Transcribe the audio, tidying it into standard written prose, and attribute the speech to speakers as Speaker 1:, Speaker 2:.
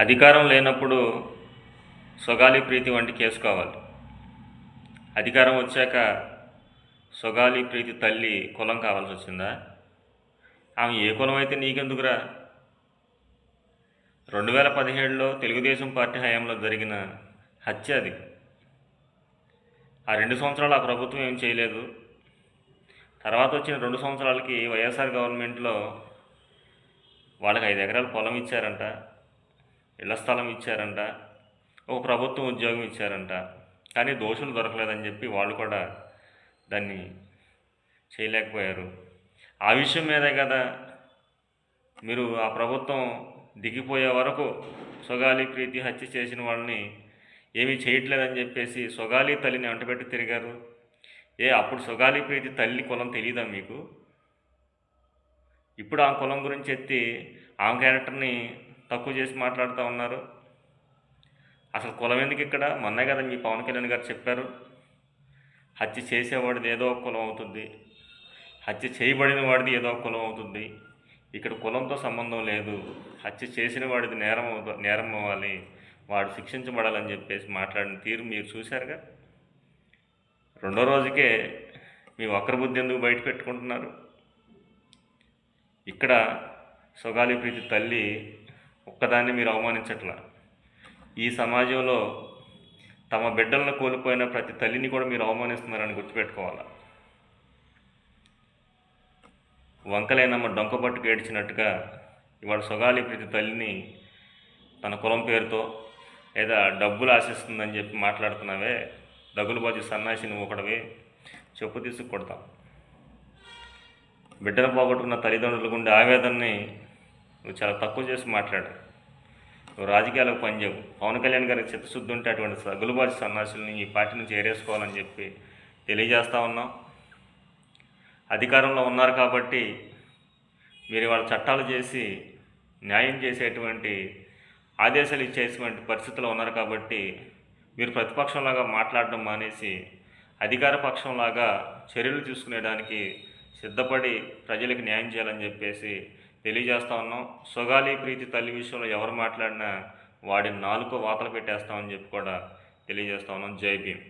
Speaker 1: అధికారం లేనప్పుడు సొగాలి ప్రీతి వంటి కేసు కావాలి. అధికారం వచ్చాక సొగాలి ప్రీతి తల్లి కులం కావాల్సి వచ్చిందా? ఆమె ఏ కులం అయితే నీకెందుకురా? 2017లో తెలుగుదేశం పార్టీ హయాంలో జరిగిన హత్య అది. ఆ 2 సంవత్సరాలు ఆ ప్రభుత్వం ఏం చేయలేదు. తర్వాత వచ్చిన 2 సంవత్సరాలకి వైఎస్ఆర్ గవర్నమెంట్లో వాళ్ళకి 5 ఎకరాల పొలం ఇచ్చారంట, ఇళ్ల స్థలం ఇచ్చారంట, ఒక ప్రభుత్వం ఉద్యోగం ఇచ్చారంట. కానీ దోషులు దొరకలేదని చెప్పి వాళ్ళు కూడా దాన్ని చేయలేకపోయారు. ఆ విషయం మీదే కదా మీరు ఆ ప్రభుత్వం దిగిపోయే వరకు సొగాలి ప్రీతి హత్య చేసిన వాళ్ళని ఏమీ చేయట్లేదని చెప్పేసి సొగాలి తల్లిని వెంటబెట్టి తిరిగారు. అప్పుడు సొగాలి ప్రీతి తల్లి కులం తెలియదా మీకు? ఇప్పుడు ఆ కులం గురించి ఎత్తి ఆమె క్యారెక్టర్ని తక్కువ చేసి మాట్లాడుతూ ఉన్నారు. అసలు కులం ఎందుకు ఇక్కడ? మొన్నే కదా మీ పవన్ కళ్యాణ్ గారు చెప్పారు, హత్య చేసేవాడిది ఏదో ఒక కులం అవుతుంది, హత్య చేయబడిన వాడిది ఏదో ఒక కులం అవుతుంది. ఇక్కడ కులంతో సంబంధం లేదు, హత్య చేసిన వాడిది నేరం అవ్వాలి, వాడు శిక్షించబడాలని చెప్పేసి మాట్లాడిన తీరు మీరు చూశారుగా. రెండో రోజుకే మీ వక్ర బుద్ధి ఎందుకు బయట పెట్టుకుంటున్నారు? ఇక్కడ సొగాలి ప్రీతి తల్లి ఒక్కదాన్ని మీరు అవమానించట్లా. ఈ సమాజంలో తమ బిడ్డలను కోల్పోయిన ప్రతి తల్లిని కూడా మీరు అవమానిస్తున్నారని గుర్తుపెట్టుకోవాలి. వంకలేనమ్మ డొంకబట్టుకు ఏడ్చినట్టుగా ఇవాళ సొగాలి ప్రీతి తల్లిని తన కులం పేరుతో లేదా డబ్బులు ఆశిస్తుందని చెప్పి మాట్లాడుతున్నావే, దగులుబాజీ సన్నాసి నువ్వు ఒకడవే, చెప్పు తీసుకు కొడతాం. బిడ్డను పోగొట్టుకున్న తల్లిదండ్రులకు ఉండే ఆవేదనని నువ్వు చాలా తక్కువ చేసి మాట్లాడావు. నువ్వు రాజకీయాలకు పనిచేయవు. పవన్ కళ్యాణ్ గారికి చిత్తశుద్ధి ఉంటే అటువంటి దగులుబాజీ సన్నాసుల్ని ఈ పార్టీ నుంచి ఏరేసుకోవాలని చెప్పి తెలియజేస్తూ ఉన్నాం. అధికారంలో ఉన్నారు కాబట్టి మీరు వాళ్ళ చట్టాలు చేసి న్యాయం చేసేటువంటి ఆదేశాలు ఇచ్చేటువంటి పరిస్థితుల్లో ఉన్నారు కాబట్టి మీరు ప్రతిపక్షంలాగా మాట్లాడడం మానేసి అధికార పక్షంలాగా చర్యలు తీసుకునేదానికి సిద్ధపడి ప్రజలకు న్యాయం చేయాలని చెప్పేసి తెలియజేస్తూ ఉన్నాం. సొగాలి ప్రీతి తల్లి విషయంలో ఎవరు మాట్లాడినా వాడి నాలుకో వాతలు పెట్టేస్తామని చెప్పి కూడా తెలియజేస్తూ ఉన్నాం. జై భీమ్.